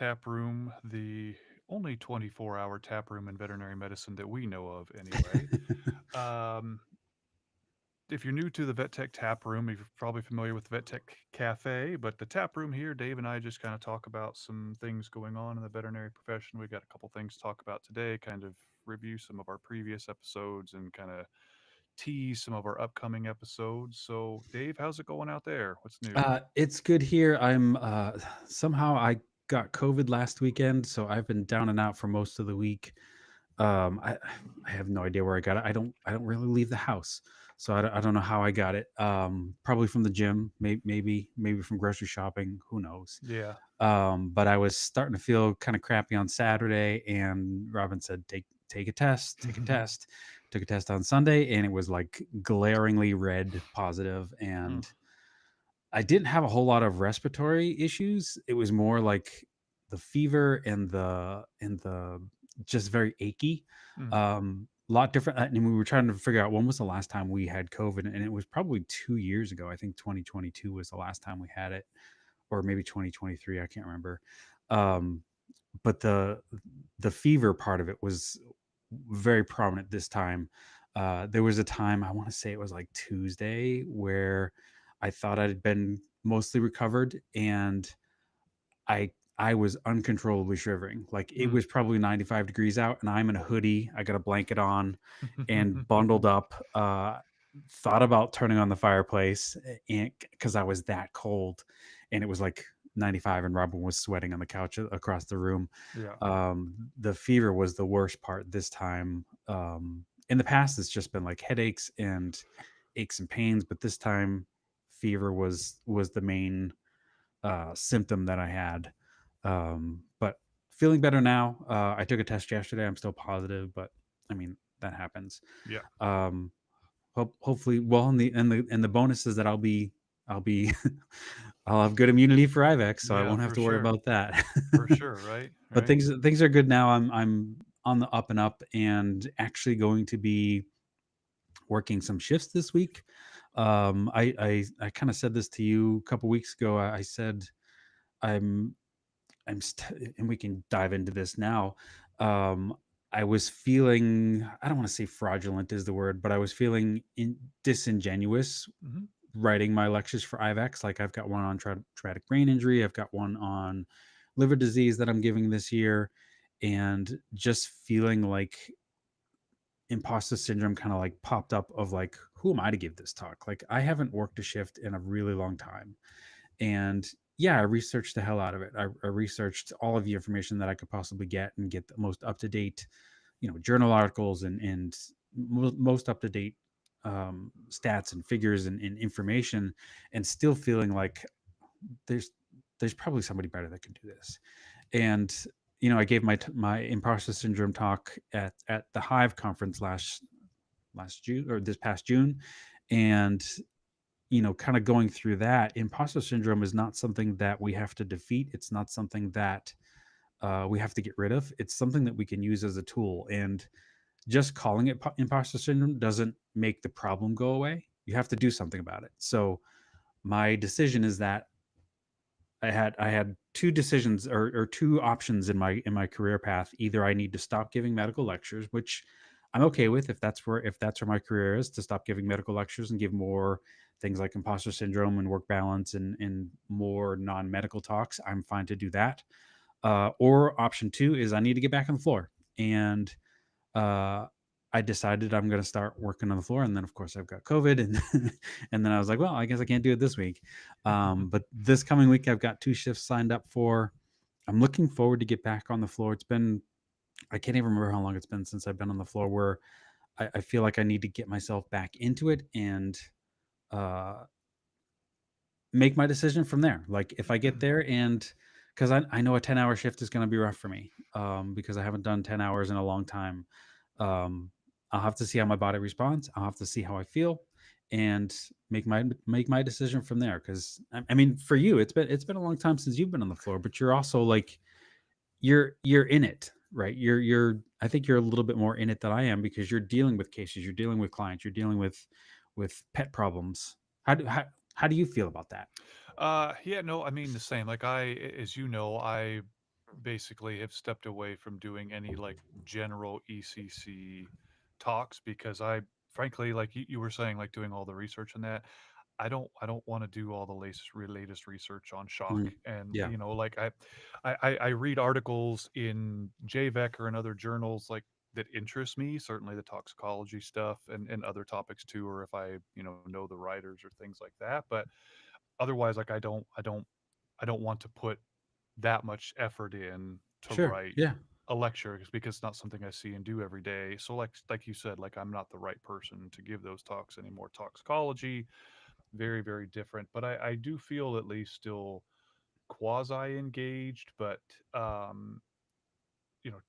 Tap Room, the only 24-hour tap room in veterinary medicine that we know of, anyway. Um, if you're new to the Vet Tech Tap Room, you're probably familiar with the Vet Tech Cafe, but the tap room here, Dave and I just kind of talk about some things going on in the veterinary profession. We got a couple things to talk about today, kind of review some of our previous episodes and kind of tease some of our upcoming episodes. So, Dave, how's it going out there? What's new? It's good here. I'm somehow I got COVID last weekend, so I've been down and out for most of the week. I have no idea where I got it. I don't really leave the house, so I don't know how I got it. Probably from the gym, maybe from grocery shopping. Who knows? Yeah. But I was starting to feel kind of crappy on Saturday, and Robin said, Take a test, take a test." Took a test on Sunday, and it was like glaringly red positive, Mm, and I didn't have a whole lot of respiratory issues. It was more like the fever and the just very achy. mm, A lot different. And we were trying to figure out when was the last time we had COVID, and it was probably 2 years ago. I think 2022 was the last time we had it, or maybe 2023. I can't remember. Um, but the fever part of it was very prominent this time. There was a time, I want to say it was like Tuesday, where I thought I'd been mostly recovered, and I was uncontrollably shivering. Like it mm. was probably 95 degrees out, and I'm in a hoodie. I got a blanket on and bundled up. Thought about turning on the fireplace, and because I was that cold, and it was like 95, and Robin was sweating on the couch across the room. Yeah. The fever was the worst part this time. In the past, it's just been like headaches and aches and pains, but this time, fever was the main symptom that I had. But feeling better now. I took a test yesterday. I'm still positive, but I mean that happens. Yeah. Um, hopefully, well, and the bonus is that I'll be I'll have good immunity for IVEX, so I Yeah, won't have for to worry sure. about that. For sure, right? But Right? things are good now. I'm on the up and up, and actually going to be working some shifts this week. I kind of said this to you a couple weeks ago. I said I'm and we can dive into this now. Um, I was feeling, I don't want to say fraudulent is the word, but I was feeling disingenuous Mhm. writing my lectures for IVEX. Like I've got one on traumatic brain injury, I've got one on liver disease that I'm giving this year, and just feeling like imposter syndrome kind of like popped up of like, who am I to give this talk? Like I haven't worked a shift in a really long time, and yeah, I researched the hell out of it. I researched all of the information that I could possibly get and get the most up to date, journal articles and most up to date stats and figures and information, and still feeling like there's there's probably somebody better that can do this. And I gave my imposter syndrome talk at the Hive conference last June, or this past June, and kind of going through that, imposter syndrome is not something that we have to defeat. It's not something that we have to get rid of. It's something that we can use as a tool. And just calling it imposter syndrome doesn't make the problem go away. You have to do something about it. So my decision is that I had two decisions, or two options in my career path. Either I need to stop giving medical lectures, which I'm okay with if that's where my career is, to stop giving medical lectures and give more things like imposter syndrome and work balance and more non-medical talks. I'm fine to do that. Or option two is I need to get back on the floor. And uh, I decided I'm going to start working on the floor, and then of course I've got COVID, and and then I was like, well, I guess I can't do it this week. But this coming week, I've got two shifts signed up for. I'm looking forward to get back on the floor. I can't even remember how long it's been since I've been on the floor, where I feel like I need to get myself back into it and uh, make my decision from there. Like if I get there, and because I know a 10-hour shift is going to be rough for me, because I haven't done 10 hours in a long time. um, I'll have to see how my body responds. I'll have to see how I feel, and make my decision from there. Because I mean, for you, it's been a long time since you've been on the floor, but you're also like you're in it, right? You're I think you're a little bit more in it than I am, because you're dealing with cases, you're dealing with clients, you're dealing with pet problems. How do you feel about that? Yeah, no, I mean the same. Like as you know, I basically have stepped away from doing any like general ECC talks because I frankly, like you were saying, like doing all the research on that. I don't want to do all the latest research on shock, Mhm. and Yeah, like I read articles in JVEC or in other journals like that interest me, certainly the toxicology stuff and other topics too, or if I know the writers or things like that. But otherwise, like I don't want to put that much effort in to sure. write Yeah. a lecture because it's not something I see and do every day. So like you said, like I'm not the right person to give those talks anymore. Toxicology, very, very different. But I do feel at least still quasi engaged, but um,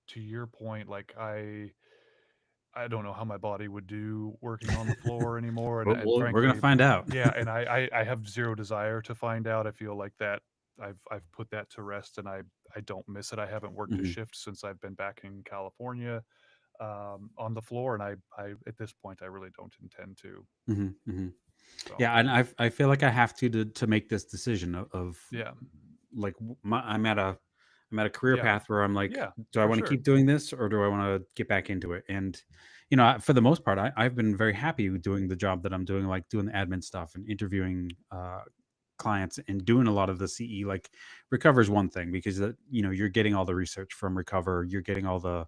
to your point, like I don't know how my body would do working on the floor anymore, and We're gonna frankly, find out. yeah, and I have zero desire to find out. I feel like that I've put that to rest, and I don't miss it. I haven't worked a Mhm, shift since I've been back in California on the floor, and I at this point I really don't intend to. mhm, mhm. So Yeah, and I feel like I have to make this decision of yeah, like I'm at a career yeah, path where I'm like, yeah, do I for want to sure. keep doing this or do I want to get back into it? And for the most part, I've been very happy with doing the job that I'm doing, like doing the admin stuff and interviewing clients and doing a lot of the CE. Like Recover is one thing because you're getting all the research from Recover, you're getting all the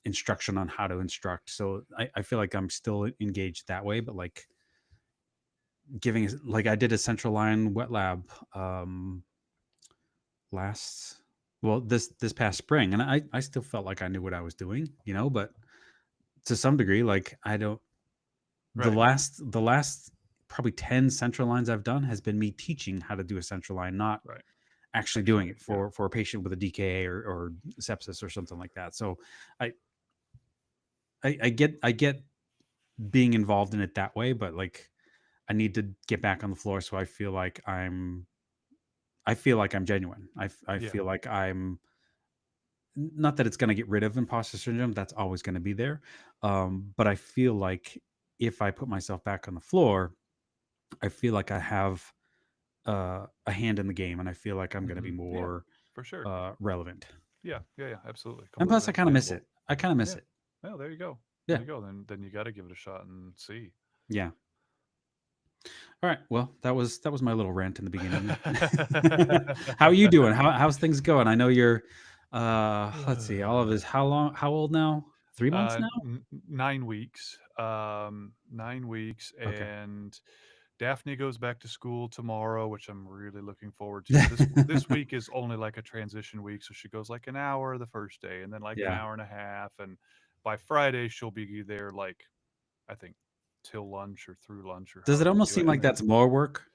instruction on how to instruct. So I feel like I'm still engaged that way, but like like I did a central line wet lab last this past spring, and I still felt like I knew what I was doing, but to some degree, like I don't Right, the last probably 10 central lines I've done has been me teaching how to do a central line, not right. actually doing Actually, it yeah. for a patient with a DKA or sepsis or something like that. So I I get being involved in it that way, but like I need to get back on the floor so I feel like I'm genuine. I Yeah. feel like I'm not that it's going to get rid of imposter syndrome. That's always going to be there. But I feel like if I put myself back on the floor, I feel like I have a hand in the game, and I feel like I'm going to be Yeah, more for sure. relevant. Yeah, yeah, yeah, absolutely. And Completely plus, I kind of miss understandable. it. I kind of miss Yeah. it. Well, there you go. There Yeah, you go. Then you got to give it a shot and see. yeah. All right. Well, that was my little rant in the beginning. How are you doing? How's things going? I know you're. Let's see. All of this. How long? How old now? 3 months now. 9 weeks. 9 weeks, Okay. and Daphne goes back to school tomorrow, which I'm really looking forward to. This week is only like a transition week, so she goes like an hour the first day, and then like an Yeah. hour and a half, and by Friday she'll be there like I think till lunch or through lunch or Does it however we almost do seem it, and like then that's more work?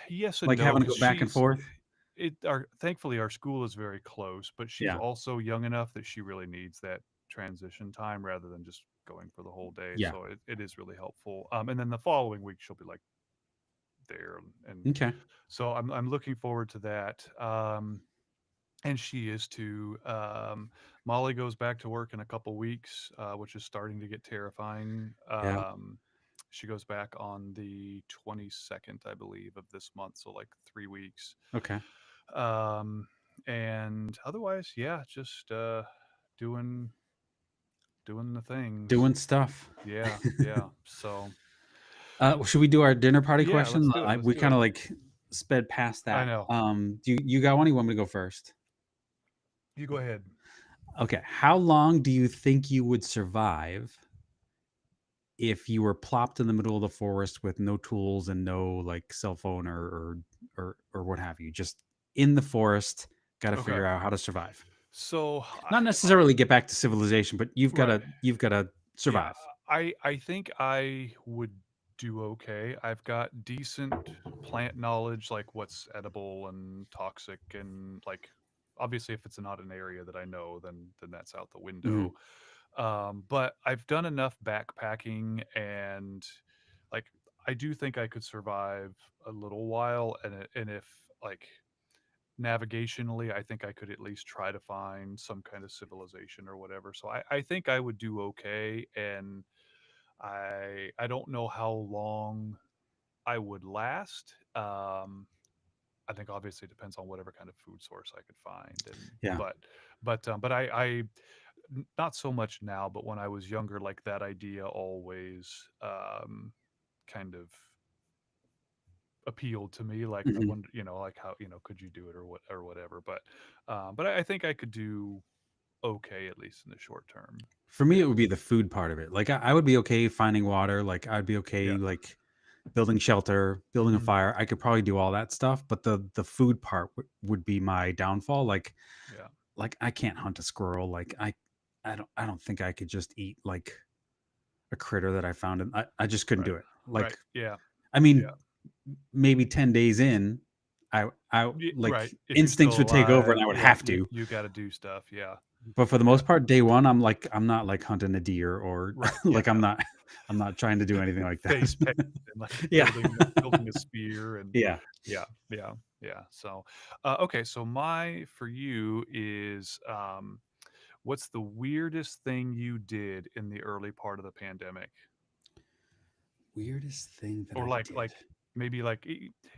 yes and Like no, having to because go back and forth? our thankfully our school is very close, but she's Yeah. also young enough that she really needs that transition time rather than just going for the whole day. Yeah. So it is really helpful. And then the following week she'll be like there, and Okay. so I'm looking forward to that. And she is too. Molly goes back to work in a couple weeks, which is starting to get terrifying. Yeah. She goes back on the 22nd, I believe, of this month, so like 3 weeks. Okay. Um, and otherwise, yeah, just doing doing the things. Doing stuff. Yeah, yeah. So Should we do our dinner party yeah, let's question? do it. Let's We do kind it. of like sped past I that. know. Do you got one? Or you want me to go first? You go ahead. Okay. How long do you think you would survive if you were plopped in the middle of the forest with no tools and no like cell phone or what have you? Just in the forest, got to Okay. figure out how to survive. So, Not necessarily get back to civilization, but right. you've got to Yeah, survive. I think I would do okay. I've got decent plant knowledge, like what's edible and toxic, and like obviously if it's not an area that I know, then that's out the Mhm. window. But I've done enough backpacking, and like I do think I could survive a little while, and if like navigationally, I think I could at least try to find some kind of civilization or whatever. So I think I would do okay, and I don't know how long I would last. I think obviously it depends on whatever kind of food source I could find, and Yeah. but not so much now, but when I was younger, like that idea always kind of appealed to me. Like I Mhm. wonder, like how, could you do it or whatever. But I think I could do okay at least in the short term. For me, Yeah, it would be the food part of it. Like, I would be okay finding water, like, I'd be yeah, okay, like, building shelter, building a hmm fire. I could probably do all that stuff, but the food part would be my downfall. yeah. I can't hunt a squirrel. I don't think I could just eat, like, a critter that I found, and I just couldn't Right, do it. right. Like, Yeah, I yeah. mean, maybe 10 days in, Right. If you're instincts still would take over and alive, I would yeah, have to. you got to do stuff. Yeah, But for the yeah. most part, day 1, I'm not, like, hunting a deer or Right. Yeah, like, no. I'm not trying to do anything like that. Face paint and like Yeah. building a spear and Yeah. yeah, yeah, yeah. So, okay. So my for you is what's the weirdest thing you did in the early part of the pandemic? Weirdest thing that Or I did. like maybe like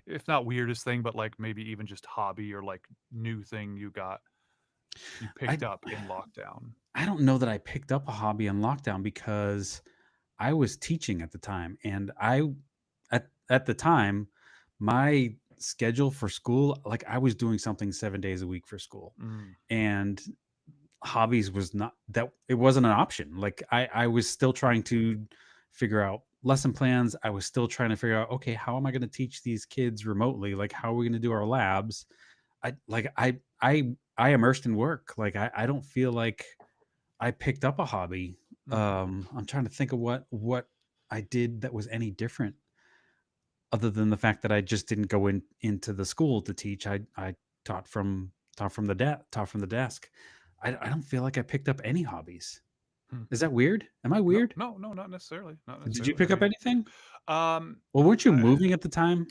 if not weirdest thing, but like maybe even just hobby or like new thing you I picked up in lockdown. I don't know that I picked up a hobby in lockdown because I was teaching at the time, and at the time, my schedule for school, like, I was doing something 7 days a week for school, Mm, and hobbies was not that it wasn't an option. Like, I was still trying to figure out lesson plans. I was still trying to figure out, okay, how am I going to teach these kids remotely? Like, how are we going to do our labs? I immersed in work. Like, I don't feel like I picked up a hobby. mm. I'm trying to think of what I did that was any different, other than the fact that I just didn't go into the school to teach. I taught from the desk. I don't feel like I picked up any hobbies. Hmm. Is that weird? Am I No, weird? no, no, not necessarily. Not Did you necessarily. pick up anything? Um, Well, weren't you I, moving at the time?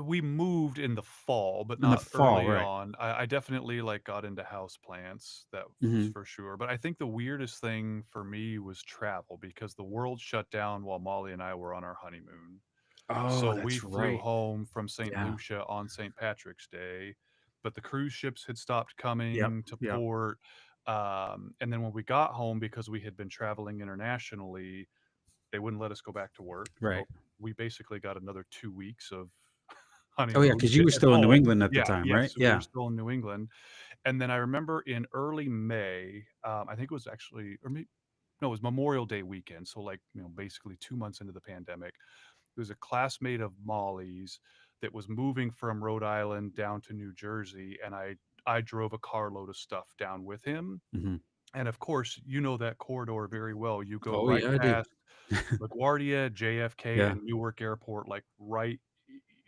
we moved in the fall, but In the not fall, early right? on. I definitely like got into house plants. That was Mhm. for sure. But I think the weirdest thing for me was travel because the world shut down while Molly and I were on our honeymoon. Oh, So we that's flew right. home from St. Yeah. Lucia on St. Patrick's Day, but the cruise ships had stopped Yep. coming to Yep. port. And then when we got home, because we had been traveling internationally, they wouldn't let us go back to work. Right. So we basically got another 2 weeks of Oh, yeah, honeymoon because you were at still in New home. England at the Yeah, time, right? yes, we were Yeah. still in New England. And then I remember in early May, I think it was actually, or maybe, no, it was Memorial Day weekend. So like, basically 2 months into the pandemic, there was a classmate of Molly's that was moving from Rhode Island down to New Jersey, and I drove a carload of stuff down with him. Mhm. And of course, you know that corridor very well. You go Oh, right yeah, I do. past LaGuardia, JFK, Yeah. and Newark Airport, like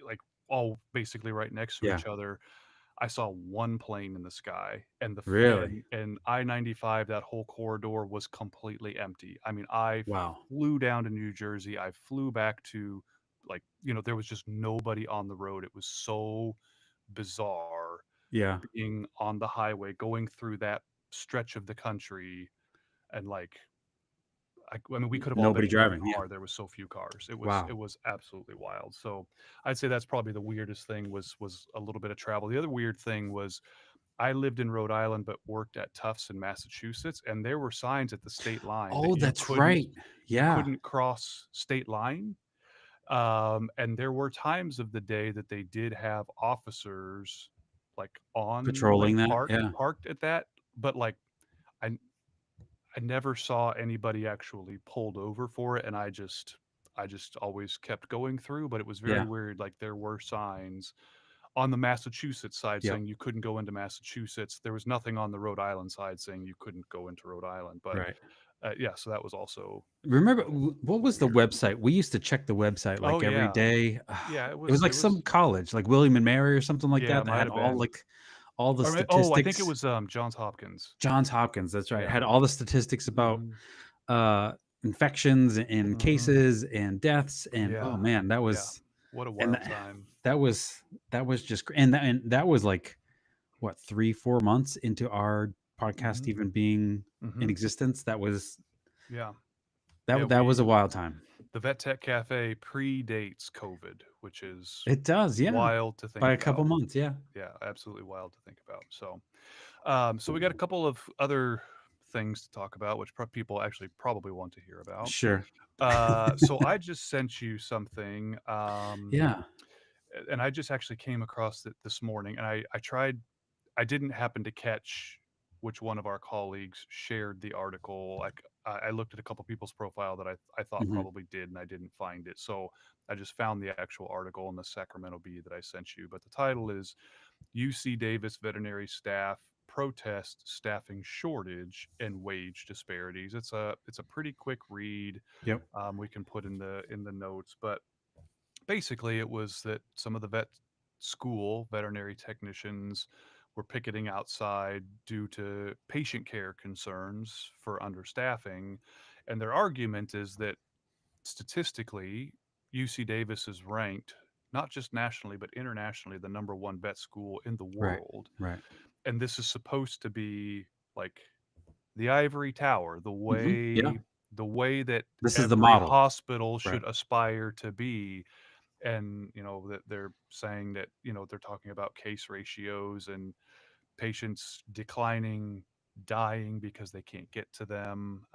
like all basically right next to Yeah. each other. I saw one plane in the sky, and Really? and I-95, that whole corridor was completely empty. I mean, I Wow. flew down to New Jersey. I flew back to like, there was just nobody on the road. It was so bizarre Yeah. being on the highway going through that stretch of the country and like I mean, we could have all been Nobody in one driving, yeah. car. There was so few cars. It Wow. was absolutely wild. So I'd say that's probably the weirdest thing was a little bit of travel. The other weird thing was I lived in Rhode Island but worked at Tufts in Massachusetts, and there were signs at the state line that Oh, that's right. you Yeah. couldn't cross state line. And there were times of the day that they did have officers like Patrolling that, yeah. parked at that, but like I I never saw anybody actually pulled over for it, and I just always kept going through, but it was very Yeah. weird. Like there were signs on the Massachusetts side Yep. saying you couldn't go into Massachusetts. There was nothing on the Rhode Island side saying you couldn't go into Rhode Island. But Right. yeah, so that was also Remember, what was the weird. website? We used to check the website, Oh like, every yeah, day. yeah. It was like It was some college, like William and Mary or something like yeah, that, it that might had have been. all the I think it statistics. was Johns Hopkins. Johns Hopkins, that's right, Yeah. had all the statistics about, hmm uh, infections and hmm cases and deaths, and, oh, Yeah. man, Yeah. What a and wild time. that was that was just and that was, like, what, 3, 4 months into our podcast hmm even being in hmm existence? Yeah. That was a wild time. the Vet Tech Cafe predates COVID, which is It does, yeah, wild to by think a couple about. months, yeah. Yeah, absolutely wild to think about. So, so we got a couple of other things to talk about, which people actually probably want to hear about. Sure. So I just sent you something, Yeah. and I just actually came across it this morning, and I tried. I didn't happen to catch which one of our colleagues shared the article. Like I looked at a couple people's profile that I thought Mhm. probably did, and I didn't find it. So I just found the actual article in the Sacramento Bee that I sent you. But the title is UC Davis veterinary staff protest staffing shortage and wage disparities. It's a pretty quick read. Yep. We can put in the notes, but basically it was that some of the veterinary technicians were picketing outside due to patient care concerns for understaffing, and their argument is that statistically UC Davis is ranked not just nationally but internationally the number one vet school in the Right. world, Right. and this is supposed to be like the ivory tower, Mhm. Yeah. the way that This is the every model. hospital Right. should aspire to be. And that they're saying that they're talking about case ratios and patients declining, dying because they can't get to them.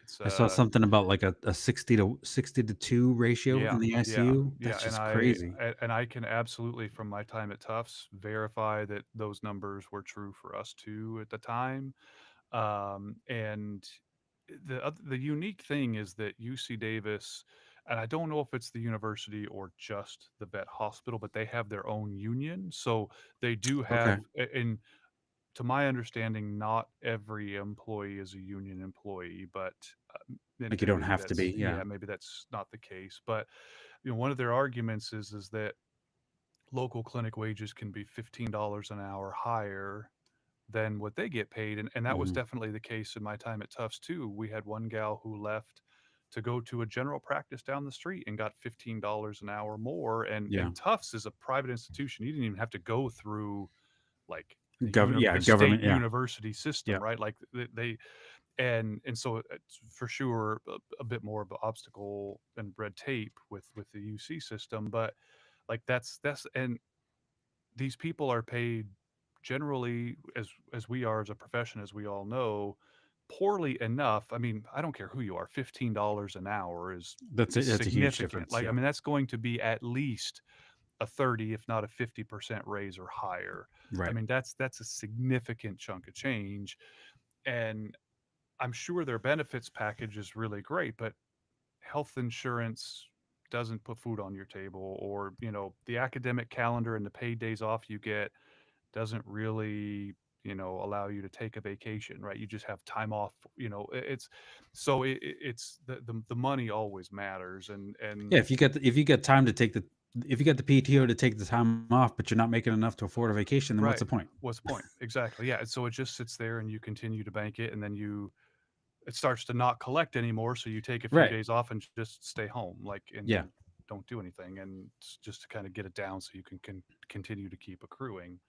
It's I saw something about like a 60 to 2 ratio Yeah, in the yeah, ICU. yeah, That's just crazy. and I can absolutely, from my time at Tufts, verify that those numbers were true for us too at the time. And the unique thing is that UC Davis, and I don't know if it's the university or just the vet hospital, but they have their own union. So they do Okay. have, and to my understanding, not every employee is a union employee, but Like, you and don't maybe have to be, that's, yeah. yeah, maybe that's not the case. But one of their arguments is that local clinic wages can be $15 an hour higher than what they get paid, and that was Mhm. definitely the case in my time at Tufts too. We had one gal who left to go to a general practice down the street and got $15 an hour more, Yeah. and Tufts is a private institution. You didn't even have to go through like Yeah, the state government, yeah. university system, Yeah. right? Like they and so it's for sure a bit more of an obstacle and red tape with the UC system, but like that's and these people are paid generally as we are as a profession, as we all know, poorly enough. I mean, I don't care who you are, $15 an hour is That's a huge significant. difference, Like, I yeah. mean, that's going to be at least a 30, if not a 50% raise or higher. I Right. mean, that's a significant chunk of change. And I'm sure their benefits package is really great, but health insurance doesn't put food on your table, or the academic calendar and the paid days off you get doesn't really allow you to take a vacation, right? You just have time off. It's so it's the money always matters, and Yeah, if you get time to take the if you get the PTO to take the time off, but you're not making enough to afford a vacation, then what's right, the point? what's the point exactly? Yeah, and so it just sits there and you continue to bank it, and then it starts to not collect anymore, so you take a few Right. days off and just stay home, like, and Yeah. don't do anything, and just to kind of get it down so you can continue to keep accruing.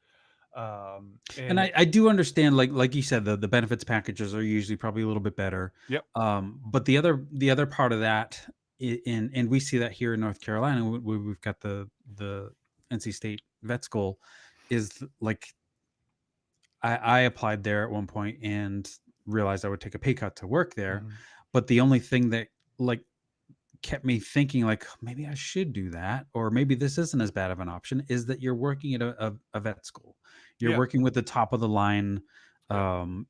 And And I do understand, like you said, the benefits packages are usually probably a little bit better. yep. But the other part of that, and we see that here in North Carolina, where we've got the NC State Vet School, is like I applied there at one point and realized I would take a pay cut to work there. Mhm. But the only thing that like kept me thinking like maybe I should do that, or maybe this isn't as bad of an option, is that you're working at a vet school. You're Yeah. working with the top of the line Yep.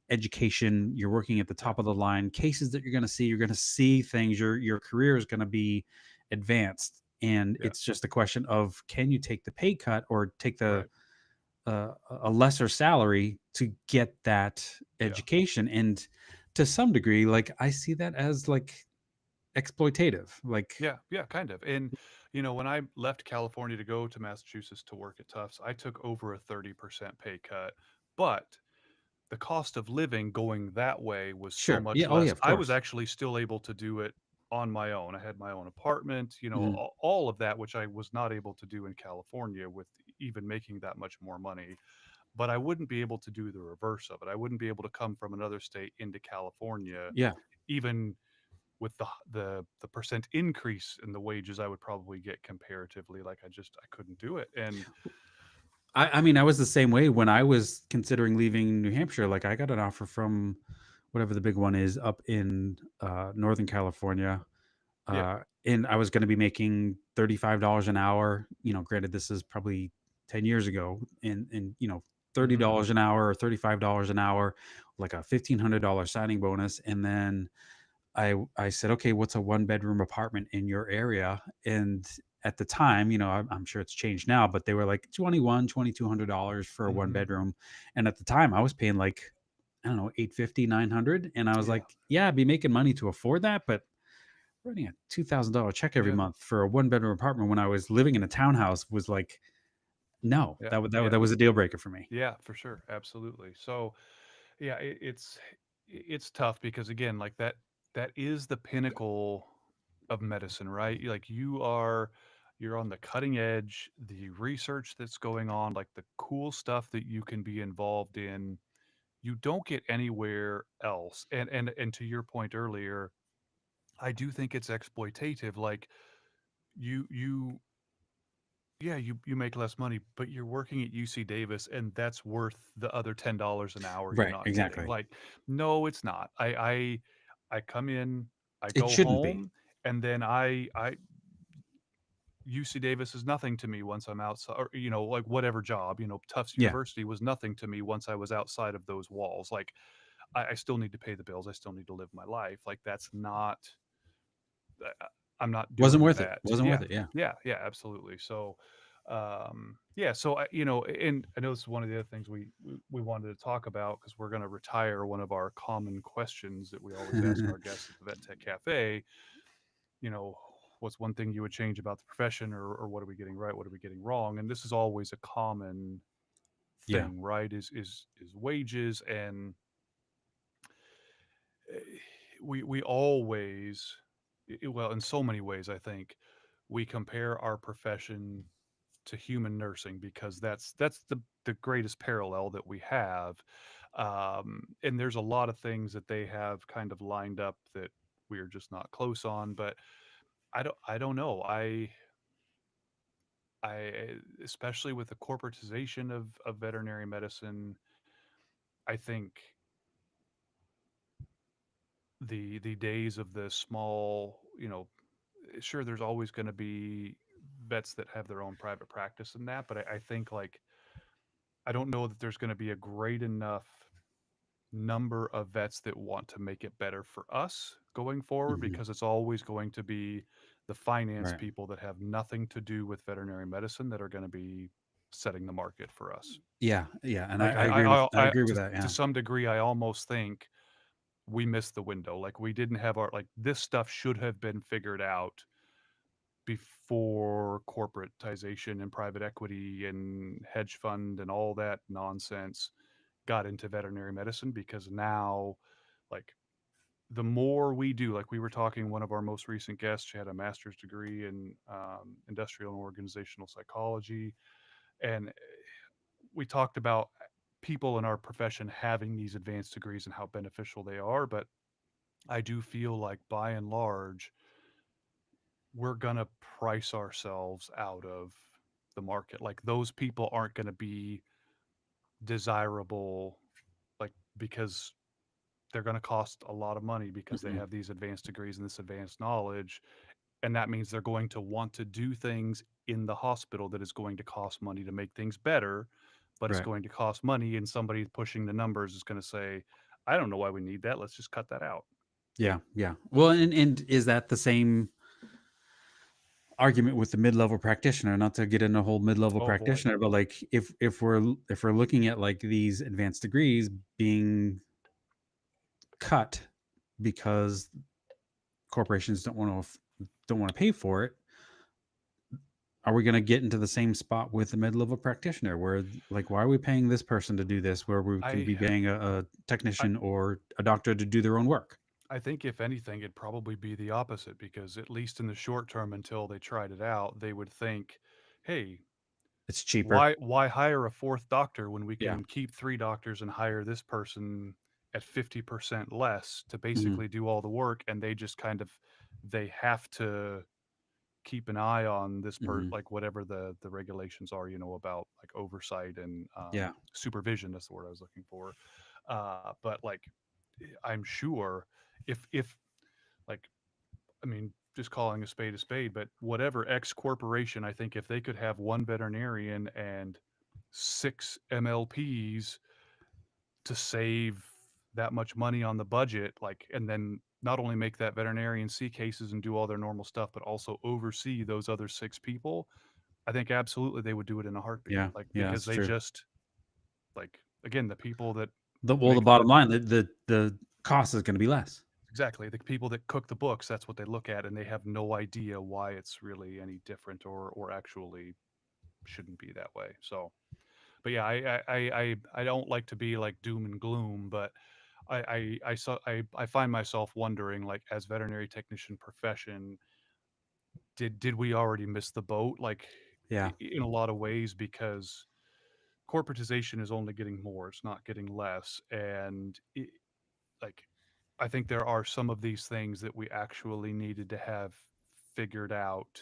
education. You're working at the Yeah. top of the line cases that you're going to see. You're going to see things. Your career is going to be advanced, and Yeah. it's just a question of can you take the pay cut or take the Right. a lesser salary to get that Yeah. education. And to some degree, like I see that as like exploitative. Like, Yeah, yeah, kind of. And when I left California to go to Massachusetts to work at Tufts, I took over a 30% pay cut, but the cost of living going that way was so sure, yeah, much oh yeah, less. of I was course. actually still able to do it on my own. I had my own apartment, Mhm. all of that, which I was not able to do in California with even making that much more money. But I wouldn't be able to do the reverse of it. I wouldn't be able to come from another state into California, Yeah, even with the percent increase in the wages I would probably get comparatively. Like I couldn't do it. And I mean, I was the same way when I was considering leaving New Hampshire. Like, I got an offer from whatever the big one is up in Northern California, yeah. and I was going to be making $35 an hour. Granted, this is probably 10 years ago, and Hmm. $30 an hour or $35 an hour, like a $1,500 signing bonus, and then I said, "Okay, what's a one-bedroom apartment in your area?" And at the time, I'm sure it's changed now, but they were like 2,200 dollars for a one Hmm. bedroom. And at the time, I was paying like, I don't know, 850, 900. And I was Yeah. like, yeah, I'd be making money to afford that, but writing a $2,000 check every Yeah. month for a one-bedroom apartment when I was living in a townhouse was like, no, Yeah. that Yeah. was a deal breaker for me. Yeah, for sure. Absolutely. So yeah, it's tough because again, like that is the pinnacle of medicine, right? Like you're on the cutting edge, the research that's going on, like the cool stuff that you can be involved in, you don't get anywhere else. And to your point earlier, I do think it's exploitative. Like you yeah, you make less money, but you're working at UC Davis and that's worth the other $10 an hour you're Right, not getting. exactly. Like, no, it's not. I come in, I It go shouldn't be. home, and then I UC Davis is nothing to me once I'm outside, or like whatever job, Tufts Yeah. University was nothing to me once I was outside of those walls. Like, I still need to pay the bills. I still need to live my life. Like, that's not. I'm not Wasn't doing worth it. that. Wasn't Yeah, worth it. Yeah. yeah, absolutely. So, yeah. So and I know this is one of the other things we wanted to talk about because we're going to retire one of our common questions that we always ask our guests at the Vet Tech Cafe. You know, what's one thing you would change about the profession, or what are we getting right? What are we getting wrong? And this is always a common Yeah. thing, right? Is wages and eh, we always well in so many ways I think we compare our profession to human nursing because that's the greatest parallel that we have, and there's a lot of things that they have kind of lined up that we're just not close on. But I don't know. I especially with the corporatization of veterinary medicine, I think the days of the small, sure, there's always going to be vets that have their own private practice and that, but I think like I don't know that there's going to be a great enough number of vets that want to make it better for us going forward Mhm. because it's always going to be the finance Right. people that have nothing to do with veterinary medicine that are going to be setting the market for us. Yeah, yeah, and I Like I agree with I I agree with that, to yeah. some degree, I almost think we missed the window. Like we didn't have our like this stuff should have been figured out before corporatization and private equity and hedge fund and all that nonsense got into veterinary medicine because now like the more we do, like we were talking, one of our most recent guests, she had a master's degree in industrial and organizational psychology. And we talked about people in our profession having these advanced degrees and how beneficial they are. But I do feel like by and large, we're going to price ourselves out of the market. Like those people aren't going to be desirable, like because they're going to cost a lot of money because they Mhm. have these advanced degrees and this advanced knowledge. And that means they're going to want to do things in the hospital that is going to cost money to make things better, but it's Right. going to cost money. And somebody pushing the numbers is going to say, I don't know why we need that. Let's just cut that out. Yeah, yeah. Well, and is that the same argument with the mid-level practitioner? Not to get into a whole mid-level Oh boy. practitioner, but, like, if we're looking at, like, these advanced degrees being cut because corporations don't wanna pay for it, are we gonna get into the same spot with the mid-level practitioner where, like, why are we paying this person to do this where we can I, be paying a I, technician or a doctor to do their own work? I think if anything, it'd probably be the opposite because at least in the short term, until they tried it out, they would think, "Hey, It's cheaper. why hire a fourth doctor when we Yeah. can keep three doctors and hire this person?" at 50% less to Mhm. basically do all the work, and they just kind of they have to keep an eye on this Mhm. like whatever the regulations are, about like oversight and Yeah. supervision. That's the word I was looking for. But like, I'm sure if like, I mean, just calling a spade, but whatever X corporation, I think if they could have one veterinarian and six MLPs to save that much money on the budget, like, and then not only make that veterinarian see cases and do all their normal stuff, but also oversee those other six people, I think absolutely they would do it in a heartbeat. Yeah. Like, Yeah, because that's they true. just, like, again, the people that The make bottom line, the cost is gonna be less. exactly, the people that cook the books, that's what they look at, and they have no idea why it's really any different or actually shouldn't be that way. So, but yeah, I don't like to be like doom and gloom, but I find myself wondering, like, as veterinary technician profession, did we already miss the boat? Like, Yeah. in a lot of ways, because corporatization is only getting more; it's not getting less, and like, I think there are some of these things that we actually needed to have figured out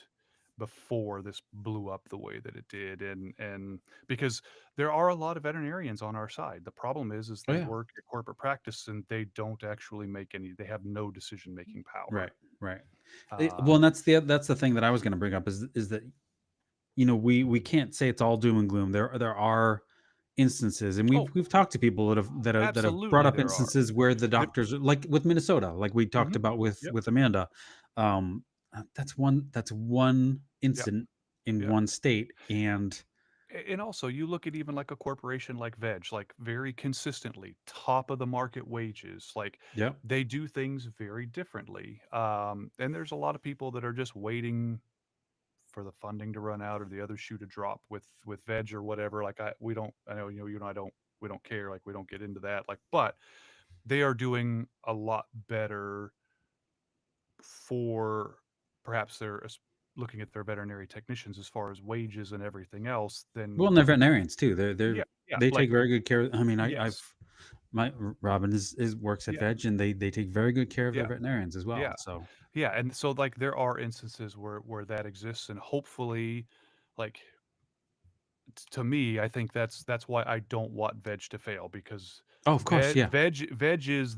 before this blew up the way that it did, and because there are a lot of veterinarians on our side. The problem is Oh, they yeah. work at corporate practice and they don't actually make any. They have no decision making power. Right, right. Well, Um, and that's the thing that I was gonna bring up is that, we can't say it's all doom and gloom. There are instances, and oh, we've talked to people that have brought absolutely, up there are. instances where the There, doctors, like with Minnesota, like we talked hmm. about with Yep, Amanda. That's one yep, incident in yep. one state, and And also, you look at even like a corporation like Veg, like very consistently top of the market wages. Like, yep. they do things very differently. And there's a lot of people that are just waiting for the funding to run out or the other shoe to drop with Veg or whatever. Like, we don't. I know, you and I don't. We don't care. Like, we don't get into that. Like, but they are doing a lot better for perhaps looking at their veterinary technicians as far as wages and everything else Well, than. and they're veterinarians too. Yeah, yeah, They like, take very good care. I mean, yes. Robin is works at Yeah, Veg, and they take very good care of their yeah, veterinarians as well. yeah, So, yeah, and so, like, there are instances where that exists, and hopefully, like, to me, I think that's why I don't want Veg to fail, because oh, of course, yeah. Veg is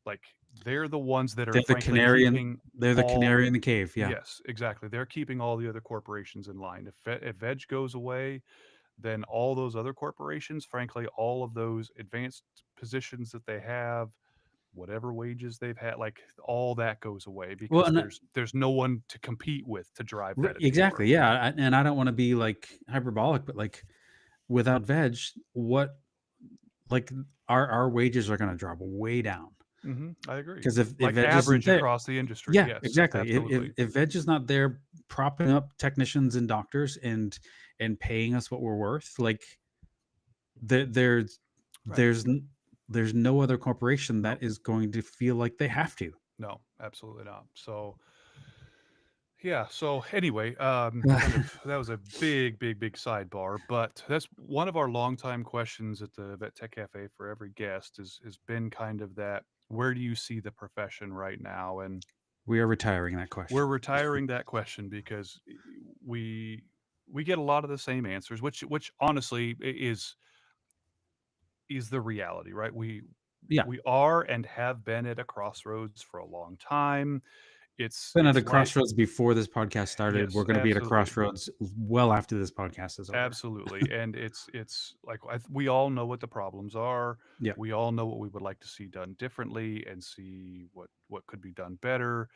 like, they're the ones that are They're the frankly canary in keeping they're the all. canary in the cave, yeah. Yes, exactly, they're keeping all the other corporations in line. If Veg goes away, then all those other corporations, frankly, all of those advanced positions that they have, whatever wages they've had, like, all that goes away Well, because and there's no one to compete with to drive r that anymore. exactly, yeah, and I don't wanna be, like, hyperbolic, but, like, without veg, what like, our wages are gonna drop way down, Mhm, I agree. 'cause if Like, veg isn't average there. across the industry, Yeah, yes, exactly. absolutely. If veg is not there propping up technicians and doctors and paying us what we're worth, like, there Right. there's n there's no other corporation No, that is going to feel like they have to. no, absolutely not. So, yeah, so anyway, kind of that was a big, big, big sidebar, but that's one of our longtime questions at the Vet Tech Cafe for every guest has been kind of that, where do you see the profession right now? And We are retiring that we're question. retiring that question because we we get a lot of the same answers, which honestly is the reality, right? Yeah. We are and have been at a crossroads for a long time. Been at a It's like, crossroads before this podcast started. We're yes, gonna be at a absolutely. crossroads well after this podcast is over. Absolutely, and it's like, we all know what the problems are. Yeah. We all know what we would like to see done differently and see what could be done better.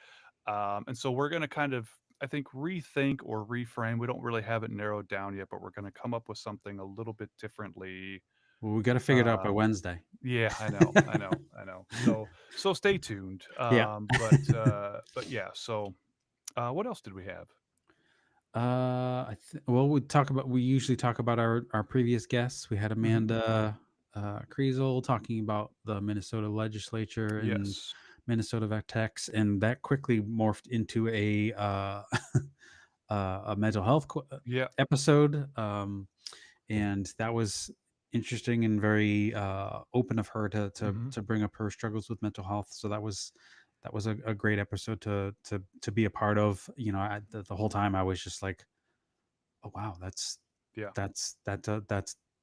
And so we're going to kind of, I think, rethink or reframe. We don't really have it narrowed down yet, but we're going to come up with something a little bit differently. Well, we gotta figure it out by Um, Wednesday. yeah, I know. So stay tuned. Yeah. But yeah. So what else did we have? Well, we usually talk about our previous guests. We had Hmm. Amanda Kriesel talking about the Minnesota legislature and Yes. Minnesota Vet Techs, and that quickly morphed into a mental health Yeah. episode. And that was interesting and very open of her Hmm. to bring up her struggles with mental health. So that was a great episode to be a part of. You know, the whole time I was just like, oh wow, Yeah. that's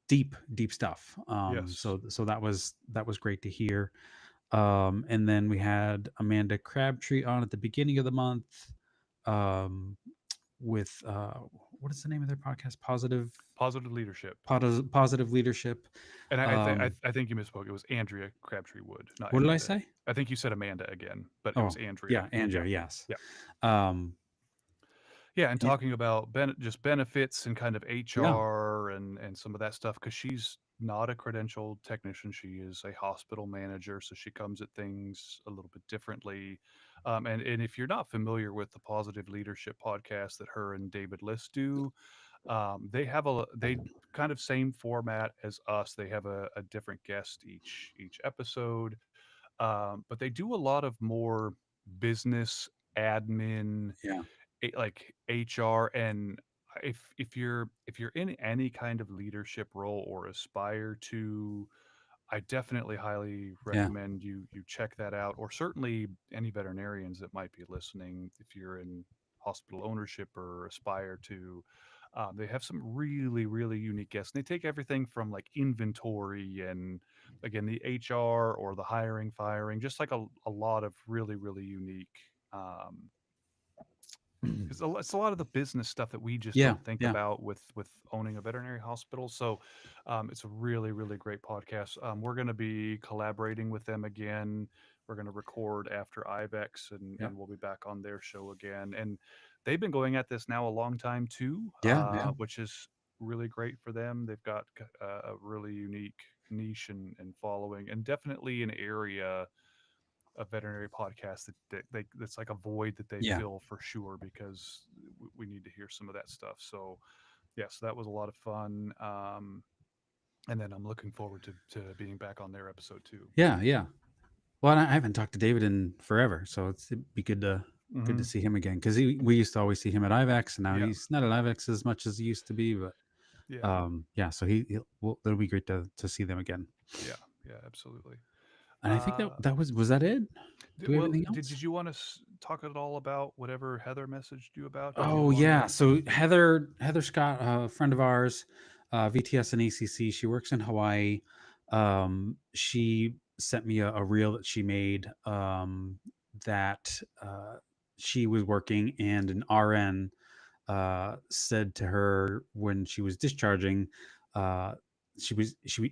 deep stuff. Yes. So that was great to hear. And then we had Amanda Crabtree on at the beginning of the month, um, with what is the name of their podcast? Positive leadership. Positive Leadership. And Um, I think you misspoke. It was Andrea Crabtree Wood, not what did I Amanda. say? I think you said Amanda again, but it was Oh, Andrea. yeah, Yeah. Andrea. Yes. Yeah. Um, Yeah, and y- talking about just benefits and kind of yeah, HR and some of that stuff, because she's not a credentialed technician. She is a hospital manager, so she comes at things a little bit differently. And if you're not familiar with the Positive Leadership podcast that her and David List do, they have they kind of same format as us. They have a different guest each episode, but they do a lot of more business admin, yeah, like HR. And if you're in any kind of leadership role or aspire to, I definitely highly yeah, recommend you check that out. Or certainly any veterinarians that might be listening, if you're in hospital ownership or aspire to. They have some really unique guests. And they take everything from like inventory and again the HR or the hiring, firing, just like a lot of really unique. Um, because it's a lot of the business stuff that we just yeah, don't think yeah, about with owning a veterinary hospital. So it's a really great podcast. We're going to be collaborating with them again. We're going to record after IVEX, yeah, and we'll be back on their show again. And they've been going at this now a long time too, yeah, yeah, which is really great for them. They've got a really unique niche and following, and definitely an area a veterinary podcast that's like a void that they yeah, fill for sure, because we need to hear some of that stuff. So yes, that was a lot of fun. And then I'm looking forward to being back on their episode too. yeah, yeah. Well, and I haven't talked to David in forever, so it'd be good to Hmm. see him again because we used to always see him at IVAX, and now Yeah. he's not at IVAX as much as he used to be. But Yeah. yeah, so well, it'll be great to see them again. Yeah. Yeah. Absolutely. And I think uh that was that it. Do we have well, anything did else? you want to talk at all about whatever Heather messaged you about? Did you Oh go on yeah, there? so Heather Scott, a friend of ours, VTS and ACC. She works in Hawaii. She sent me a reel that she made, that she was working, and an RN said to her when she was discharging, uh, she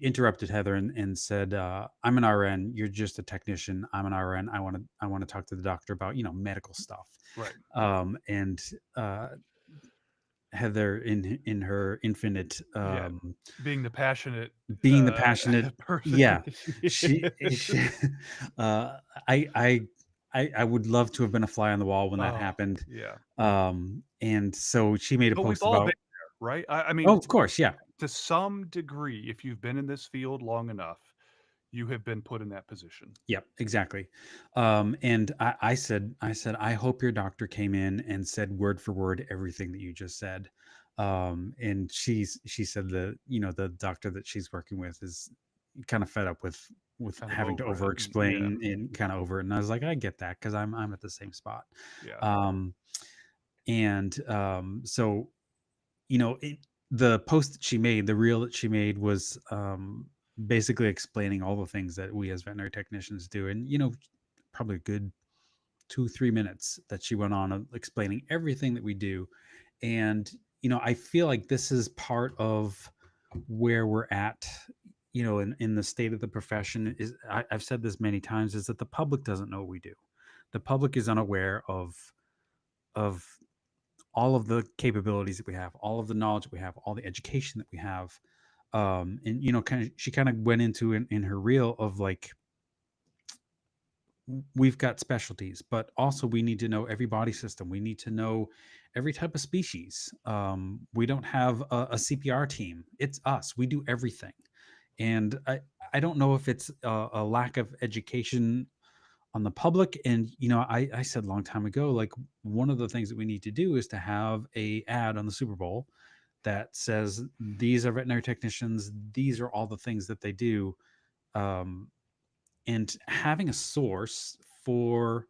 interrupted Heather and said, "I'm an RN. You're just a technician. I'm an RN. I want to talk to the doctor about medical stuff." Right. And uh, Heather, in her infinite, Yeah. Being the passionate being the passionate, person yeah, that she she is. uh, I I I would love to have been a fly on the wall when that Oh, happened. yeah. And so she made a But we've post all been about. there, right? I Oh, mean, of course, yeah. to some degree, if you've been in this field long enough, you have been put in that position. Yep, exactly. And I said, I hope your doctor came in and said word for word everything that you just said. And she said the doctor that she's working with is kind of fed up with Kind of having to over it. over And yeah, explain and kind of over it. And I was like, I get that because I'm at the same spot. yeah, Um, and so the post that she made, the reel that she made was basically explaining all the things that we as veterinary technicians do. And, probably a good 2 3 minutes that she went on of explaining everything that we do. And, I feel like this is part of where we're at, in the state of the profession. I've said this many times, is that the public doesn't know what we do. The public is unaware of all of the capabilities that we have, all of the knowledge that we have, all the education that we have. And she kind of went into in her reel of like, we've got specialties, but also we need to know every body system. We need to know every type of species. We don't have a CPR team. It's us. We do everything. And I don't know if it's a lack of education on the public. And I said a long time ago, like, one of the things that we need to do is to have a ad on the Super Bowl that says these are veterinary technicians, these are all the things that they do. Um, and having a source for,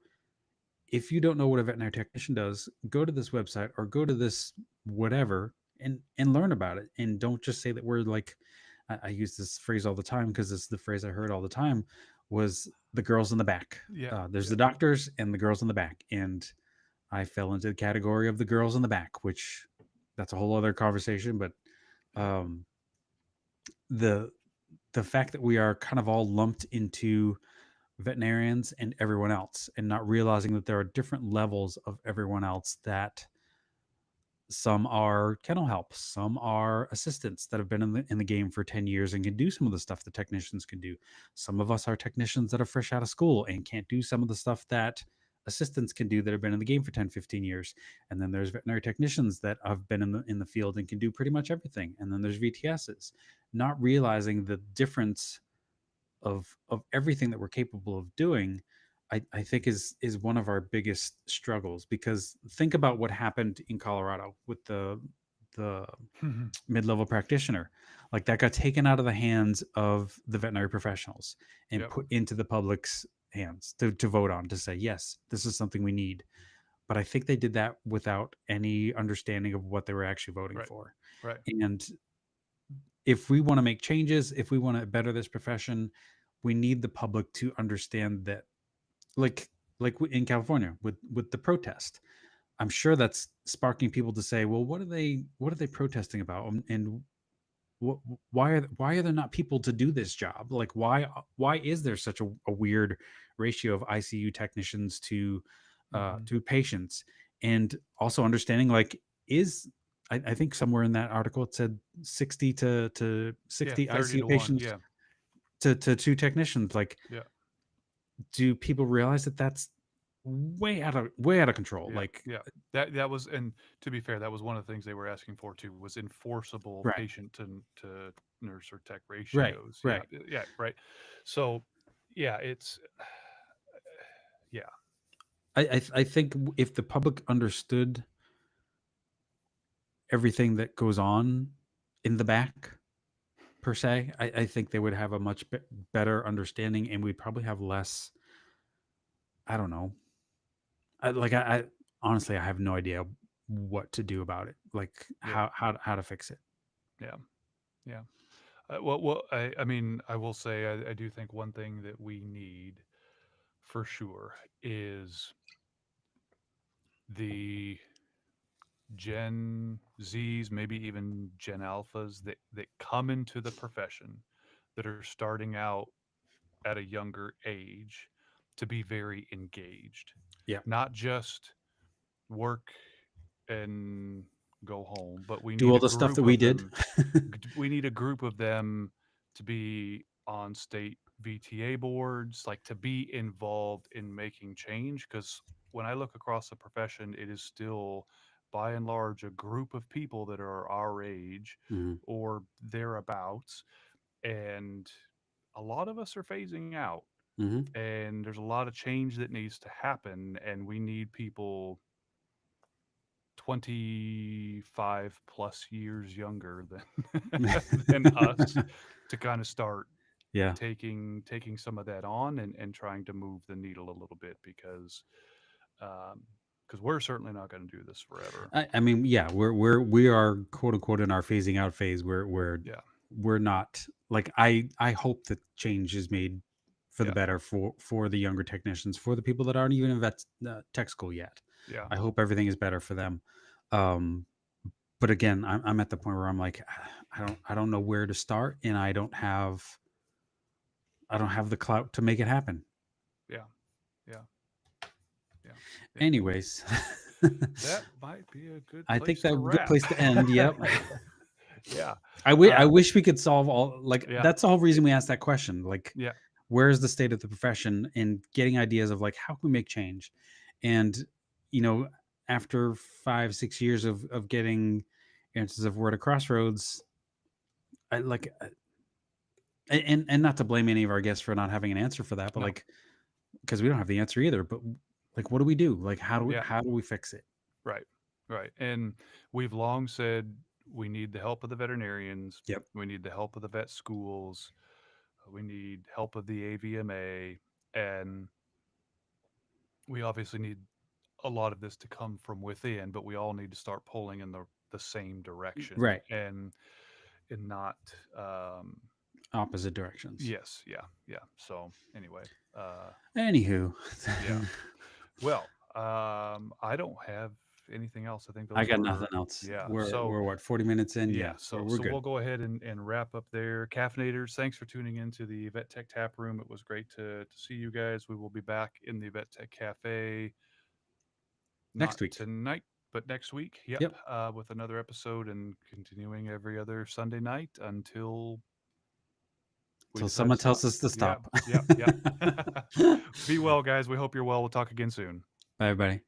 if you don't know what a veterinary technician does, go to this website or go to this whatever and learn about it. And don't just say that we're like, I use this phrase all the time because it's the phrase I heard all the time, was the girls in the back. Yeah. There's Yeah. the doctors and the girls in the back, and I fell into the category of the girls in the back, which that's a whole other conversation. But Yeah. um, the the fact that we are kind of all lumped into veterinarians and everyone else, and not realizing that there are different levels of everyone else, that some are kennel help, some are assistants that have been in the game for 10 years and can do some of the stuff the technicians can do. Some of us are technicians that are fresh out of school and can't do some of the stuff that assistants can do that have been in the game for 10, 15 years. And then there's veterinary technicians that have been in the field and can do pretty much everything. And then there's VTSs, not realizing the difference of everything that we're capable of doing. I think is one of our biggest struggles, because think about what happened in Colorado with the mid-level practitioner. Like, that got taken out of the hands of the veterinary professionals and Yep. put into the public's hands to vote on, to say, yes, this is something we need. But I think they did that without any understanding of what they were actually voting Right. for. Right. And if we want to make changes, if we want to better this profession, we need the public to understand that, like in California with the protest. I'm sure that's sparking people to say, well, what are they protesting about? And why are there not people to do this job? Like, why is there such a weird ratio of ICU technicians Mhm. to patients? And also understanding, like, is I think somewhere in that article it said 60 to Yeah. 60 30 ICU to 1. patients Yeah. to two technicians. Like, Yeah. do people realize that that's way out of control? Yeah. Like, Yeah. That was, and to be fair, that was one of the things they were asking for too, was enforceable right, patient to nurse or tech right, ratios. Yeah. right. Yeah. Right. So, yeah, it's yeah. I think if the public understood everything that goes on in the back, per se, I think they would have a much better understanding, and we'd probably have less. I don't know. I honestly, I have no idea what to do about it. Like, Yeah. how to fix it. Yeah. Yeah. Well, I mean, I will say, I do think one thing that we need for sure is the Gen Zs, maybe even Gen Alphas that come into the profession, that are starting out at a younger age, to be very engaged, Yeah. not just work and go home, but we Do need all a the stuff that group we of did. them. We need a group of them to be on state VTA boards, like to be involved in making change. Because when I look across the profession, it is still by and large a group of people that are our age Mhm, or thereabouts. And a lot of us are phasing out. mhm. And there's a lot of change that needs to happen. And we need people 25 plus years younger than us to kind of start Yeah. taking some of that on and trying to move the needle a little bit, because we're certainly not going to do this forever. I mean, yeah, we are quote unquote in our phasing out phase, where Yeah. we're not, like, I hope that change is made for the Yeah. better for the younger technicians, for the people that aren't even in tech school yet. Yeah. I hope everything is better for them. Um, but again, I'm at the point where I'm like, I don't know where to start, and I don't have the clout to make it happen. Yeah. Yeah. Yeah. Yeah. Anyways, That might be a good I think place that's to a good wrap. place to end. Yep. Yeah. I Uh, wish we could solve all, like, yeah. that's the whole reason we asked that question. Like, Yeah. where's the state of the profession, and getting ideas of, like, how can we make change? And, you know, after 5, 6 years of getting answers of we're at a crossroads, I like, and not to blame any of our guests for not having an answer for that, but, No. like, because we don't have the answer either. But, like, what do we do? Like, how do we Yeah. how do we fix it? Right. Right. And we've long said we need the help of the veterinarians. Yep. We need the help of the vet schools. We need help of the AVMA, and we obviously need a lot of this to come from within. But we all need to start pulling in the same direction, Right. and not Opposite directions. yes, yeah, yeah. So anyway, Anywho, yeah. Well, I don't have anything else. I think I those got nothing were else. yeah. We're what, 40 minutes in? Yeah, Yeah, so we're we'll good. go ahead and wrap up there. Caffeinators, thanks for tuning into the Vet Tech Tap Room. It was great to see you guys. We will be back in the Vet Tech Cafe, not Next week. tonight, but next week. Yep, Yep. with another episode and continuing every other Sunday night until we Till decide to someone stop. tells us to Yeah, stop. yep, yep. Be well, guys. We hope you're well. We'll talk again soon. Bye, everybody.